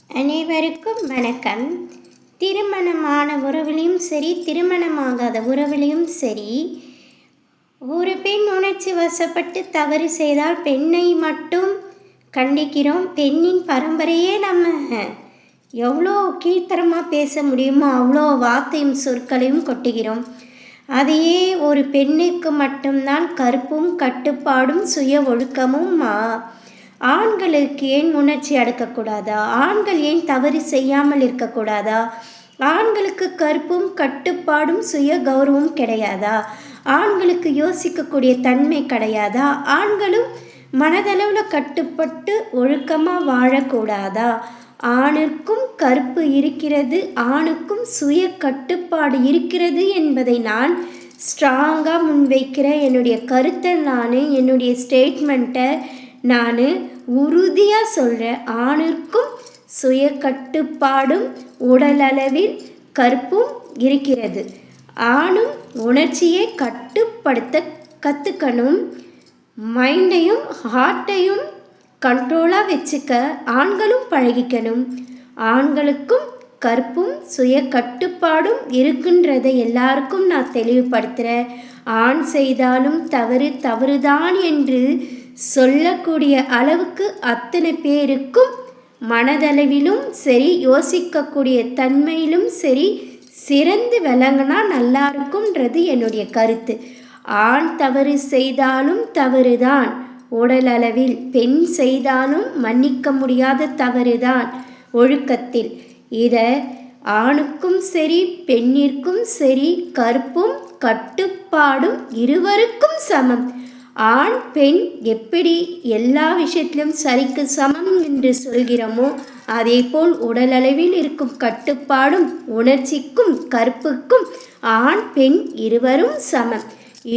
அனைவருக்கும் வணக்கம். திருமணமான உறவிலையும் சரி, திருமணமாகாத உறவிலையும் சரி, ஒரு பெண் உணர்ச்சி வசப்பட்டு தவறு செய்தால் பெண்ணை மட்டும் கண்டிக்கிறோம். பெண்ணின் பரம்பரையே நம்ம எவ்வளோ கீழ்த்தரமாக பேச முடியுமோ அவ்வளோ வார்த்தையும் சொற்களையும் கொட்டுகிறோம். அதையே ஒரு பெண்ணுக்கு மட்டும்தான் கற்பும் கட்டுப்பாடும் சுய ஒழுக்கமும் ஆண்களுக்கு ஏன் உணர்ச்சி அடக்கக்கூடாதா? ஆண்கள் ஏன் தவறு செய்யாமல் இருக்கக்கூடாதா? ஆண்களுக்கு கற்பும் கட்டுப்பாடும் சுய கௌரவம் கிடையாதா? ஆண்களுக்கு யோசிக்கக்கூடிய தன்மை கிடையாதா? ஆண்களும் மனதளவில் கட்டுப்பட்டு ஒழுக்கமாக வாழக்கூடாதா? ஆணுக்கும் கற்பு இருக்கிறது, ஆணுக்கும் சுய கட்டுப்பாடு இருக்கிறது என்பதை நான் ஸ்ட்ராங்காக முன்வைக்கிற என்னுடைய கருத்தை என்னுடைய ஸ்டேட்மெண்ட்டை நான் உறுதியாக சொல்கிறேன். ஆணிற்கும் சுய கட்டுப்பாடும் உடலளவில் கற்பும் இருக்கிறது. ஆணும் உணர்ச்சியை கட்டுப்படுத்த கற்றுக்கணும். மைண்டையும் ஹார்ட்டையும் கண்ட்ரோலாக வச்சுக்க ஆண்களும் பழகிக்கணும். ஆண்களுக்கும் கற்பும் சுய கட்டுப்பாடும் இருக்குன்றதை எல்லாருக்கும் நான் தெளிவுபடுத்துகிறேன். ஆண் செய்தாலும் தவறுதான் என்று சொல்லக்கூடிய அளவுக்கு அத்தனை பேருக்கும் மனதளவிலும் சரி, யோசிக்கக்கூடிய தன்மையிலும் சரி சிறந்து விளங்கினா நல்லா இருக்கும்ன்றது என்னுடைய கருத்து. ஆண் தவறு செய்தாலும் தவறுதான் உடலளவில், பெண் செய்தாலும் மன்னிக்க முடியாத தவறுதான் ஒழுக்கத்தில். இதை ஆணுக்கும் சரி பெண்ணிற்கும் சரி கற்பும் கட்டுப்பாடும் இருவருக்கும் சமம். ஆண் பெண் எப்படி எல்லா விஷயத்திலும் சரிக்கு சமம் என்று சொல்கிறோமோ அதேபோல் உடலளவில் இருக்கும் கட்டுப்பாடும் உணர்ச்சிக்கும் கற்புக்கும் ஆண் பெண் இருவரும் சமம்.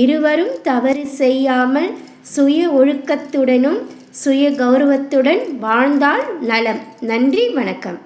இருவரும் தவறு செய்யாமல் சுய ஒழுக்கத்துடனும் சுய கௌரவத்துடன் வாழ்ந்தால் நலம். நன்றி, வணக்கம்.